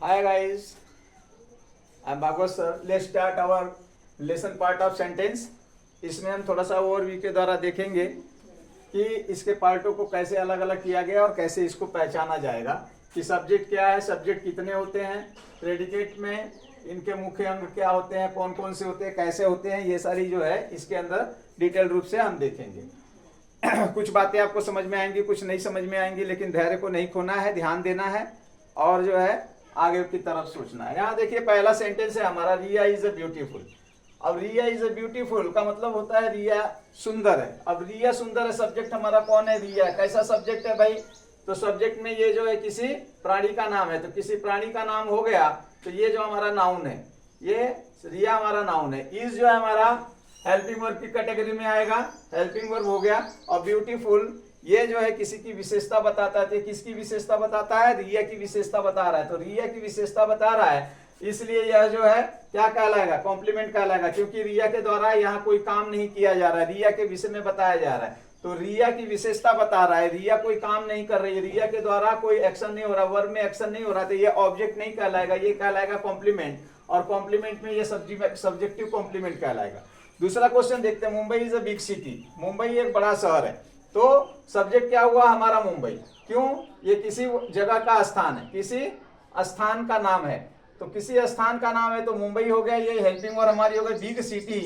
Hi guys, I'm Bhagwat sir. Let's start our lesson part of sentence. इसमें हम थोड़ा सा ओवरव्यू के द्वारा देखेंगे कि इसके पार्टों को कैसे अलग अलग किया गया और कैसे इसको पहचाना जाएगा कि सब्जेक्ट क्या है, सब्जेक्ट कितने होते हैं, प्रेडिकेट में इनके मुख्य अंग क्या होते हैं, कौन कौन से होते हैं, कैसे होते हैं, ये सारी जो है इसके अंदर डिटेल रूप से हम देखेंगे। कुछ बातें आपको समझ में आएंगी, कुछ नहीं समझ में आएंगी, लेकिन धैर्य को नहीं खोना है, ध्यान देना है और जो है आगे की तरफ सोचना है। यहाँ देखिए पहला सेंटेंस है हमारा, रिया इज अ ब्यूटीफुल। अब रिया इज अ ब्यूटीफुल का मतलब होता है रिया सुंदर है। अब रिया सुंदर है, सब्जेक्ट हमारा कौन है? रिया। कैसा सब्जेक्ट है भाई? तो सब्जेक्ट में ये जो है किसी प्राणी का नाम है, तो किसी प्राणी का नाम हो गया तो ये जो हमारा नाउन है, ये रिया हमारा नाउन है। इज जो है हमारा हेल्पिंग वर्ब की कैटेगरी में आएगा, हेल्पिंग वर्ब हो गया। और ब्यूटीफुल ये जो है किसी की विशेषता बताता है। किसकी विशेषता बताता है? रिया की विशेषता बता रहा है। तो रिया की विशेषता बता रहा है, इसलिए यह जो है क्या कहलाएगा? कॉम्प्लीमेंट कहलाएगा, क्योंकि रिया के द्वारा यहाँ कोई काम नहीं किया जा रहा है, रिया के विषय में बताया जा रहा है। तो रिया की विशेषता बता रहा है, रिया कोई काम नहीं कर रही है, रिया के द्वारा कोई एक्शन नहीं हो रहा, वर्ब में एक्शन नहीं हो रहा, तो ये ऑब्जेक्ट नहीं कहलाएगा, ये कहलाएगा कॉम्प्लीमेंट। और कॉम्प्लीमेंट में ये सब्जेक्टिव कॉम्प्लीमेंट कहलाएगा। दूसरा क्वेश्चन देखते हैं, Mumbai is a big city. Mumbai एक बड़ा शहर है, तो सब्जेक्ट क्या हुआ हमारा? मुंबई। क्यों? ये किसी जगह का स्थान है, किसी स्थान का नाम है, तो किसी स्थान का नाम है तो मुंबई हो गया। ये हेल्पिंग वर्ब हमारी हो गई। बिग सिटी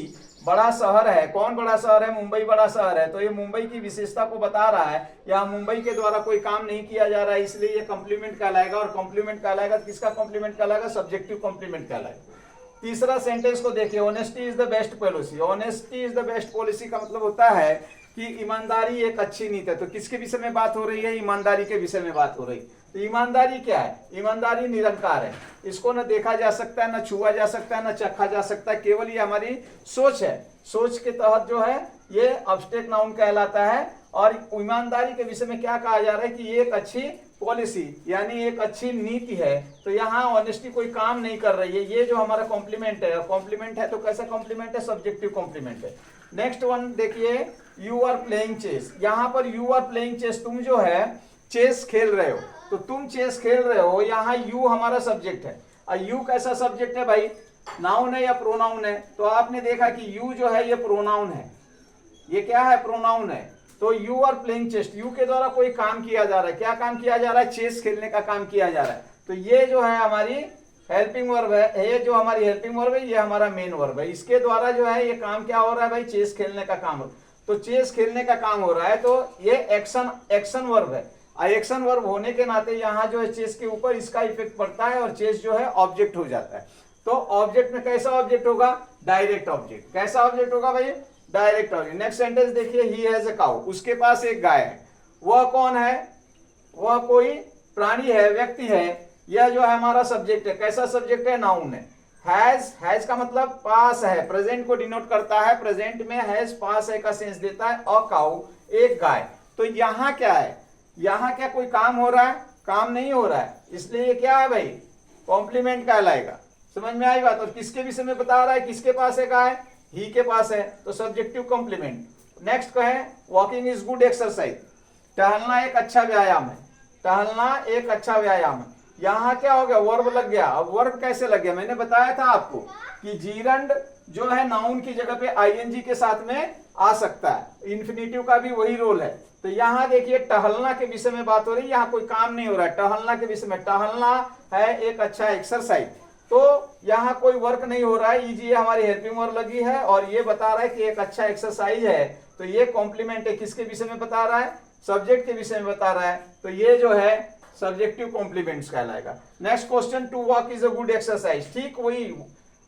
बड़ा शहर है। कौन बड़ा शहर है? मुंबई बड़ा शहर है। तो ये मुंबई की विशेषता को बता रहा है, यहाँ मुंबई के द्वारा कोई काम नहीं किया जा रहा है, इसलिए ये कॉम्प्लीमेंट कहलाएगा। और कॉम्प्लीमेंट कहलाएगा, किसका कॉम्प्लीमेंट कहलाएगा? सब्जेक्टिव कॉम्प्लीमेंट कहलाएगा। तीसरा सेंटेंस को देखिए, honesty is the best policy. Honesty is the best policy का मतलब होता है कि ईमानदारी एक अच्छी नीति है। तो किसके विषय में बात हो रही है? ईमानदारी के विषय में बात हो रही है। तो ईमानदारी क्या है? ईमानदारी निरंकार है, इसको न देखा जा सकता है, न छुआ जा सकता है, न चखा जा सकता है, केवल ये हमारी सोच है। सोच के तहत जो है ये अब्स्ट्रैक्ट नाउन कहलाता है। और ईमानदारी के विषय में क्या कहा जा रहा है कि ये एक अच्छी पॉलिसी यानी एक अच्छी नीति है। तो यहाँ ऑनेस्टी कोई काम नहीं कर रही है, ये जो हमारा कॉम्प्लीमेंट है। कॉम्प्लीमेंट है तो कैसा कॉम्प्लीमेंट है? सब्जेक्टिव कॉम्प्लीमेंट है। नेक्स्ट वन देखिए, यू आर प्लेइंग चेस। यहाँ पर यू आर प्लेइंग चेस, तुम जो है चेस खेल रहे हो, तो तुम चेस खेल रहे हो, यहाँ यू हमारा सब्जेक्ट है। और यू कैसा सब्जेक्ट है भाई? नाउन है या प्रोनाउन है? तो आपने देखा कि यू जो है ये प्रोनाउन है। ये क्या है? प्रोनाउन है। तो you are playing chess, you के द्वारा कोई काम किया जा रहा है। क्या काम किया जा रहा है? चेस खेलने का काम किया जा रहा है। तो ये जो है हमारी हेल्पिंग वर्ब है, ये जो हमारी हेल्पिंग वर्ब है ये हमारा मेन वर्ब है। इसके द्वारा जो है ये काम क्या हो रहा है भाई? चेस खेलने का काम। तो चेस खेलने का काम हो रहा है, तो ये एक्शन वर्ब है। एक्शन वर्ब होने के नाते यहाँ जो है चेस के ऊपर इसका इफेक्ट पड़ता है और चेस जो है ऑब्जेक्ट हो जाता है। तो ऑब्जेक्ट में कैसा ऑब्जेक्ट होगा? Direct object. कैसा ऑब्जेक्ट होगा भाई? Direct object. नेक्स्ट सेंटेंस देखिए, ही हैज अ काउ। उसके पास एक गाय है। वह कौन है? वह कोई प्राणी है, व्यक्ति है। यह जो है हमारा सब्जेक्ट है। कैसा सब्जेक्ट है? नाउन है। हैज का मतलब पास है, प्रेजेंट को डिनोट करता है। प्रेजेंट में हैज पास है का सेंस देता है। अ काउ एक गाय। तो यहाँ क्या है? यहाँ क्या कोई काम हो रहा है? काम नहीं हो रहा है, इसलिए ये क्या है भाई? कॉम्प्लीमेंट कहलाएगा। समझ में आई बात? और किसके विषय में बता रहा है? किसके पास है गाय? ही के पास है, तो सब्जेक्टिव कॉम्प्लीमेंट। नेक्स्ट कहें, वॉकिंग इज गुड एक्सरसाइज। टहलना एक अच्छा व्यायाम है। टहलना एक अच्छा व्यायाम है। यहाँ क्या हो गया? वर्ब लग गया। अब वर्ब कैसे लग गया? मैंने बताया था आपको कि जीरंड जो है नाउन की जगह पे आईएनजी के साथ में आ सकता है। इन्फिनेटिव का भी वही रोल है। तो यहाँ देखिए टहलना के विषय में बात हो रही है, यहाँ कोई काम नहीं हो रहा है। टहलना के विषय में, टहलना है एक अच्छा एक्सरसाइज। तो यहाँ कोई वर्क नहीं हो रहा है, ये हमारी हेल्पिंग वर्ब लगी है और ये बता रहा है कि एक अच्छा एक्सरसाइज है। तो ये कॉम्प्लीमेंट है। किसके विषय में बता रहा है? सब्जेक्ट के विषय में बता रहा है। तो ये जो है सब्जेक्टिव कॉम्प्लीमेंट्स कहलाएगा। Next question, to walk is a good exercise. ठीक वही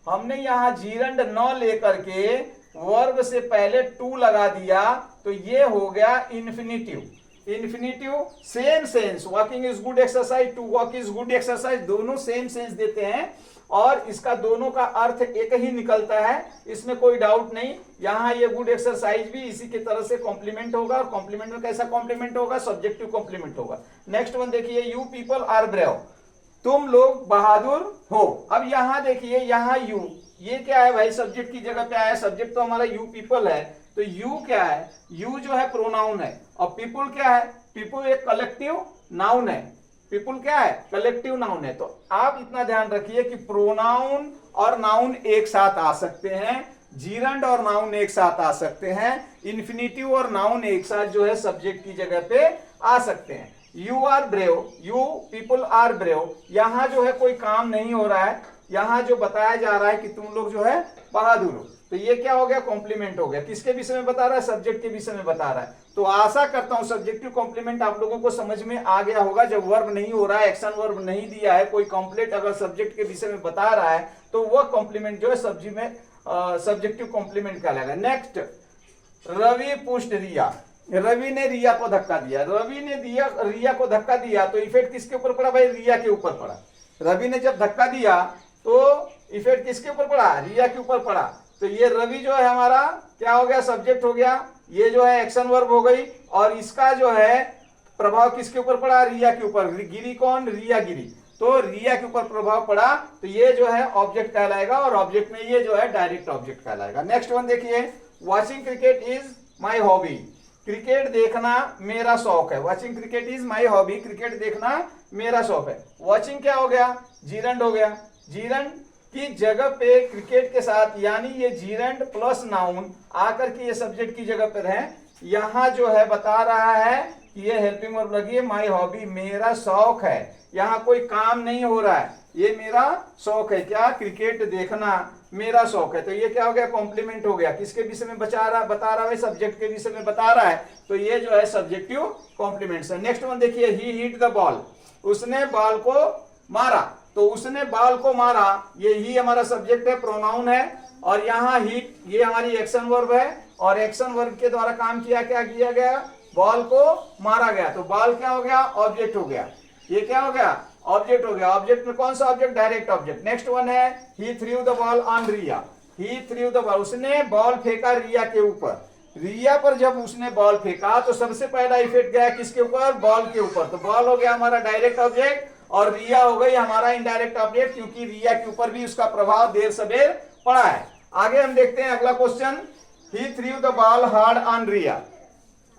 हमने यहाँ जीरंड न लेकर के वर्ब से पहले टू लगा दिया, तो ये हो गया infinitive. Infinitive same sense, walking is good exercise, to walk is good exercise, दोनों सेम सेंस देते हैं और इसका दोनों का अर्थ एक ही निकलता है, इसमें कोई डाउट नहीं। यहाँ ये गुड एक्सरसाइज भी इसी की तरह से कॉम्प्लीमेंट होगा। और कॉम्प्लीमेंट में कैसा कॉम्प्लीमेंट होगा? सब्जेक्टिव कॉम्प्लीमेंट होगा। नेक्स्ट वन देखिए, यू पीपल आर ब्रेव। तुम लोग बहादुर हो। अब यहाँ देखिए, यहाँ यू, ये क्या है भाई? सब्जेक्ट की जगह पे आया। सब्जेक्ट तो हमारा यू पीपल है, तो यू क्या है? यू जो है प्रोनाउन है। और पीपल क्या है? पीपल एक कलेक्टिव नाउन है। पीपुल क्या है, कलेक्टिव नाउन है। तो आप इतना ध्यान रखिए कि प्रोनाउन और नाउन एक साथ आ सकते हैं, जीरंड और नाउन एक साथ आ सकते हैं, इन्फिनिटिव और नाउन एक साथ जो है सब्जेक्ट की जगह पे आ सकते हैं। You are brave, you people are brave, यहां जो है कोई काम नहीं हो रहा है, यहां जो बताया जा रहा है कि तुम लोग जो है बहादुर हो। तो ये क्या हो गया, कॉम्प्लीमेंट हो गया। किसके विषय में बता रहा है, सब्जेक्ट के विषय में बता रहा है। तो आशा करता हूं सब्जेक्टिव कॉम्प्लीमेंट आप लोगों को समझ में आ गया होगा। जब वर्ब नहीं हो रहा है, एक्शन वर्ब नहीं दिया है, कोई कंप्लीट अगर सब्जेक्ट के विषय में बता रहा है तो वह कॉम्प्लीमेंट जो है सब्जी में सब्जेक्टिव कॉम्प्लीमेंट कहलाएगा। नेक्स्ट, रवि पुष्ट रिया, रवि ने रिया को धक्का दिया। रवि ने दिया रिया को धक्का दिया तो इफेक्ट किसके ऊपर पड़ा भाई, रिया के ऊपर पड़ा। रवि ने जब धक्का दिया तो इफेक्ट किसके ऊपर पड़ा, रिया के ऊपर पड़ा। तो ये रवि जो है हमारा क्या हो गया, सब्जेक्ट हो गया, ये जो है एक्शन वर्ब हो गई, और इसका जो है प्रभाव किसके ऊपर पड़ा, रिया के ऊपर। गिरी कौन, रिया गिरी, तो रिया के ऊपर प्रभाव पड़ा, तो ये जो है ऑब्जेक्ट कहलाएगा, और ऑब्जेक्ट में ये जो है डायरेक्ट ऑब्जेक्ट कहलाएगा। नेक्स्ट वन देखिए, watching cricket is my hobby, cricket देखना मेरा शौक है। Watching cricket is my hobby, cricket देखना मेरा शौक है। वॉचिंग क्या हो गया, जीरंड हो गया। जीरंड की जगह पे क्रिकेट के साथ, यानी ये जीरंड प्लस नाउन आकर के ये सब्जेक्ट की जगह पर है। यहां जो है बता रहा है कि ये हेल्पिंग वर्ब लगी है, माई हॉबी, मेरा शौक है। यहाँ कोई काम नहीं हो रहा है, ये मेरा शौक है, क्या, क्रिकेट देखना मेरा शौक है। तो ये क्या हो गया, कॉम्प्लीमेंट हो गया। किसके विषय में बता रहा है, सब्जेक्ट के विषय में बता रहा है, तो ये जो है सब्जेक्टिव कॉम्प्लीमेंट्स है। नेक्स्ट वन देखिए, ही हिट द बॉल, उसने बॉल को मारा। तो उसने बॉल को मारा, ये ही हमारा सब्जेक्ट है, प्रोनाउन है, और यहाँ हिट ये हमारी एक्शन वर्ब है, और एक्शन वर्ब के द्वारा काम किया, क्या किया गया, बॉल को मारा गया। तो बॉल क्या हो गया, ऑब्जेक्ट हो गया। ये क्या हो गया, ऑब्जेक्ट हो गया। ऑब्जेक्ट में कौन सा object, direct object. Next one है, he threw the ball on Riya, he threw the ball, उसने बॉल फेंका रिया के ऊपर। रिया पर जब उसने बॉल फेंका तो सबसे पहला इफेक्ट गया किसके ऊपर, बॉल के ऊपर। तो बॉल हो गया हमारा डायरेक्ट ऑब्जेक्ट, और रिया हो गई हमारा इनडायरेक्ट ऑब्जेक्ट, क्योंकि रिया के ऊपर भी उसका प्रभाव देर सवेर पड़ा है। आगे हम देखते हैं अगला question, he threw the ball hard on Riya,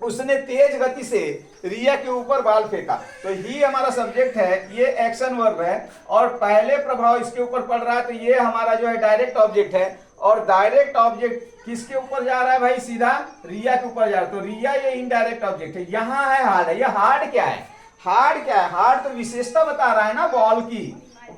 उसने तेज गति से रिया के ऊपर बॉल फेंका। तो ही हमारा सब्जेक्ट है, ये एक्शन वर्ब है, और पहले प्रभाव इसके ऊपर पड़ रहा है, तो ये हमारा जो है डायरेक्ट ऑब्जेक्ट है। और डायरेक्ट ऑब्जेक्ट किसके ऊपर जा रहा है भाई, सीधा रिया के ऊपर जा रहा है। तो रिया ये इनडायरेक्ट ऑब्जेक्ट है। यहाँ है हार्ड है, ये हार्ड क्या है, हार्ड क्या है, हार्ड तो विशेषता बता रहा है ना बॉल की।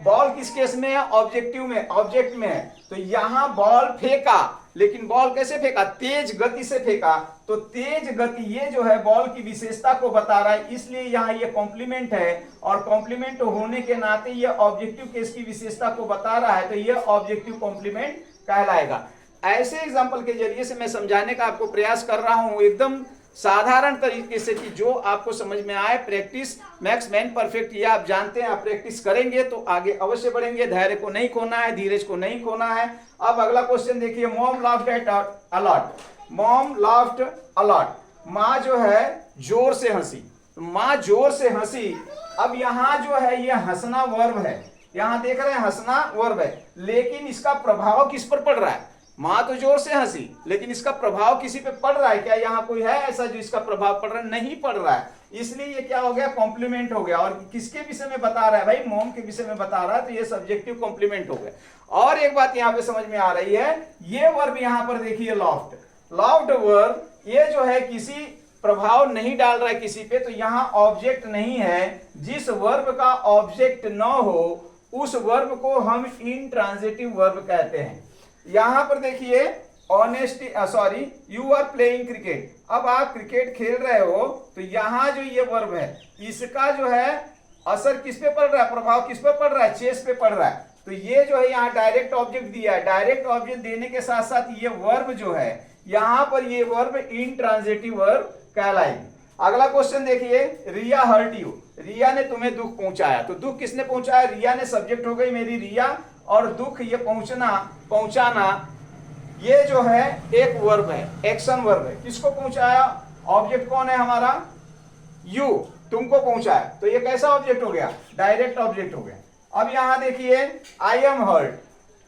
बॉल किस केस में है, ऑब्जेक्टिव में, ऑब्जेक्ट में है। तो यहाँ बॉल फेंका, लेकिन बॉल कैसे फेंका, तेज गति से फेंका। तो तेज गति ये जो है बॉल की विशेषता को बता रहा है, इसलिए यहाँ ये कॉम्प्लीमेंट है, और कॉम्प्लीमेंट होने के नाते ये ऑब्जेक्टिव केस की विशेषता को बता रहा है, तो ये ऑब्जेक्टिव कॉम्प्लीमेंट कहलाएगा। ऐसे एग्जाम्पल के जरिए से मैं समझाने का आपको प्रयास कर रहा हूं, एकदम साधारण तरीके से, कि जो आपको समझ में आए। प्रैक्टिस मैक्स मैन परफेक्ट, ये आप जानते हैं, आप प्रैक्टिस करेंगे तो आगे अवश्य बढ़ेंगे। धैर्य को नहीं खोना है, धीरज को नहीं खोना है। अब अगला क्वेश्चन देखिए, mom laughed at a lot, mom laughed a lot, माँ जो है जोर से हंसी। माँ जोर से हंसी, अब यहाँ जो है ये हंसना वर्ब है, यहाँ देख रहे हैं हंसना वर्ब है, लेकिन इसका प्रभाव किस पर पड़ रहा है, माँ तो जोर से हंसी, लेकिन इसका प्रभाव किसी पे पड़ रहा है क्या, यहाँ कोई है ऐसा जो इसका प्रभाव पड़ रहा है, नहीं पड़ रहा है। इसलिए ये क्या हो गया, कॉम्प्लीमेंट हो गया। और किसके विषय में बता रहा है भाई, मॉम के विषय में बता रहा है, तो ये सब्जेक्टिव कॉम्प्लीमेंट हो गया। और एक बात यहाँ पे समझ में आ रही है, ये वर्ब यहाँ पर देखिए लॉफ्ट, लॉफ्ट वर्ब ये जो है किसी प्रभाव नहीं डाल रहा है किसी पे, तो यहाँ ऑब्जेक्ट नहीं है। जिस वर्ब का ऑब्जेक्ट न हो उस वर्ब को हम इंट्रांजिटिव वर्ब कहते हैं। यहां पर देखिए honesty, sorry, you are playing cricket, अब आप क्रिकेट खेल रहे हो, तो यहां जो ये वर्ब है इसका जो है असर किस पे पड़ रहा है, प्रभाव किस पे पड़ रहा है, चेस पे पड़ रहा है। तो ये जो है यहाँ डायरेक्ट ऑब्जेक्ट दिया है, डायरेक्ट ऑब्जेक्ट देने के साथ साथ ये वर्ब जो है यहाँ पर ये वर्ब इंट्रांजिटिव वर्ब कहलाएगी। अगला क्वेश्चन देखिए, रिया हर्ट यू, रिया ने तुम्हें दुख पहुंचाया। तो दुख किसने पहुंचाया, रिया ने, सब्जेक्ट हो गई मेरी रिया, और दुख ये पहुंचना, पहुंचाना, ये जो है एक वर्ब है, एक्शन वर्ब है। किसको पहुंचाया, ऑब्जेक्ट कौन है हमारा, यू, तुमको पहुंचाया। तो ये कैसा ऑब्जेक्ट हो गया, डायरेक्ट ऑब्जेक्ट हो गया। अब यहां देखिए, I am hurt,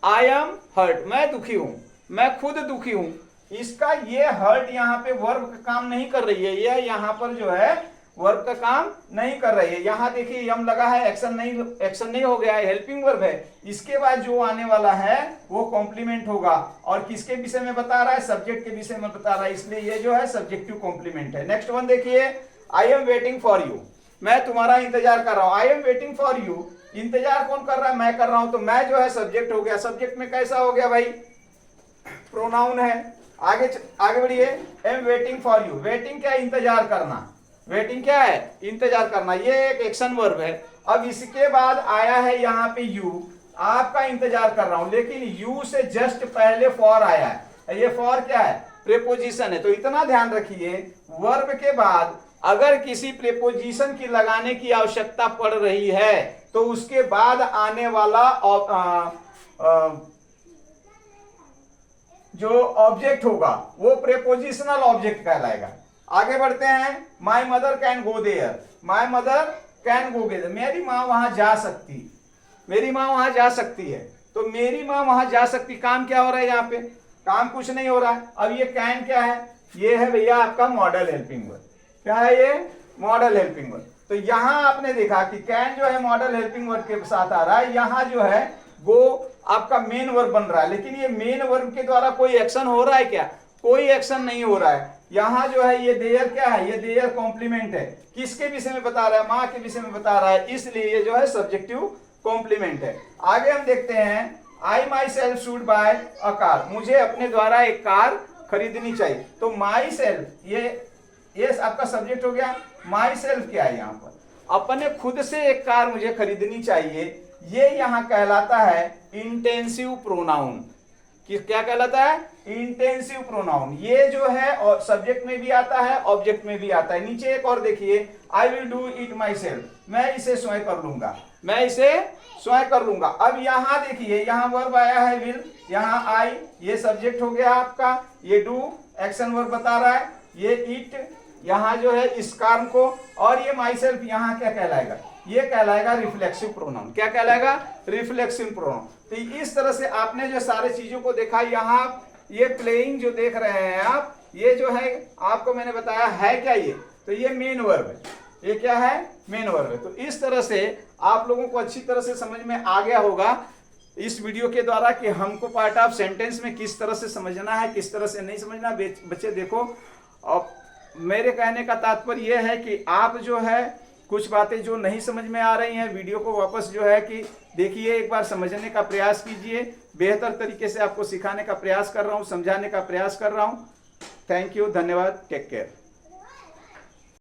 I am hurt, मैं दुखी हूं, मैं खुद दुखी हूं। इसका ये हर्ट यहाँ पे वर्ब का काम नहीं कर रही है, ये यहाँ पर जो है वर्ब का काम नहीं कर रही है। यहाँ देखिए यम लगा है, एक्शन नहीं हो गया है, हेल्पिंग वर्ब है। इसके बाद जो आने वाला है वो कॉम्प्लीमेंट होगा, और किसके विषय में बता रहा है, सब्जेक्ट के विषय में बता रहा है, इसलिए ये जो है सब्जेक्टिव कॉम्प्लीमेंट है। नेक्स्ट वन देखिए, I am waiting for you, मैं तुम्हारा इंतजार कर रहा हूं। I am waiting for you, इंतजार कौन कर रहा है, मैं कर रहा हूं, तो मैं जो है सब्जेक्ट हो गया। सब्जेक्ट में कैसा हो गया भाई, प्रोनाउन है। आगे बढ़िए, am waiting for you, waiting क्या, इंतजार करना, वेटिंग क्या है, इंतजार करना, ये एक एक्शन वर्ब है। अब इसके बाद आया है यहाँ पे यू, आपका इंतजार कर रहा हूं, लेकिन यू से जस्ट पहले फॉर आया है। ये फॉर क्या है, प्रीपोजिशन है। तो इतना ध्यान रखिए, वर्ब के बाद अगर किसी प्रीपोजिशन की लगाने की आवश्यकता पड़ रही है तो उसके बाद आने वाला जो ऑब्जेक्ट होगा वो प्रीपोजिशनल ऑब्जेक्ट कहलाएगा। आगे बढ़ते हैं, my mother can go there, my mother can go there, मेरी माँ वहां जा सकती, मेरी माँ वहां जा सकती है। तो मेरी माँ वहां जा सकती, काम क्या हो रहा है यहाँ पे, काम कुछ नहीं हो रहा है। अब ये कैन क्या है, ये है भैया आपका मॉडल हेल्पिंग वर्ब। क्या है ये, मॉडल हेल्पिंग वर्ब। तो यहां आपने देखा कि कैन जो है मॉडल हेल्पिंग वर्ब के साथ आ रहा है, यहां जो है गो आपका मेन वर्ब बन रहा है। लेकिन ये मेन वर्ब के द्वारा कोई एक्शन हो रहा है क्या, कोई एक्शन नहीं हो रहा है। यहां जो है ये देयर क्या है, ये देयर कॉम्प्लीमेंट है, किसके विषय में बता रहा है, माँ के विषय में बता रहा है, इसलिए ये जो है सब्जेक्टिव कॉम्प्लीमेंट है। आगे हम देखते हैं, I myself should buy a car, मुझे अपने द्वारा एक कार खरीदनी चाहिए। तो माई सेल्फ ये आपका सब्जेक्ट हो गया। माई सेल्फ क्या है यहाँ पर, अपने खुद से एक कार मुझे खरीदनी चाहिए, ये यहाँ कहलाता है इंटेंसिव प्रोनाउन। क्या कहलाता है, इंटेंसिव प्रोनाउन। ये जो है और सब्जेक्ट में भी आता है, ऑब्जेक्ट में भी आता है। नीचे एक और देखिए, I will do it my self, मैं इसे स्वयं कर लूंगा, मैं इसे स्वयं कर लूंगा। अब यहाँ देखिए, यहाँ वर्ब आया है विल, यहाँ आई, ये सब्जेक्ट हो गया आपका, ये डू एक्शन वर्ब बता रहा है, ये इट यहाँ जो है इस काम को, और ये माई सेल्फ यहाँ क्या कहलाएगा, ये कहलाएगा रिफ्लेक्सिव प्रोनाउन। क्या कहलाएगा, रिफ्लेक्सिव प्रोनाउन। तो इस तरह से आपने जो सारे चीजों को देखा, यहाँ ये प्लेइंग जो देख रहे हैं आप, ये जो है आपको मैंने बताया है क्या, ये तो ये मेन वर्ब है, ये क्या है, मेन वर्ब है। तो इस तरह से आप लोगों को अच्छी तरह से समझ में आ गया होगा इस वीडियो के द्वारा कि हमको पार्ट ऑफ सेंटेंस में किस तरह से समझना है, किस तरह से नहीं समझना। बच्चे देखो, और मेरे कहने का तात्पर्य यह है कि आप जो है कुछ बातें जो नहीं समझ में आ रही हैं, वीडियो को वापस जो है कि देखिए, एक बार समझने का प्रयास कीजिए। बेहतर तरीके से आपको सिखाने का प्रयास कर रहा हूँ, समझाने का प्रयास कर रहा हूँ। थैंक यू, धन्यवाद, टेक केयर।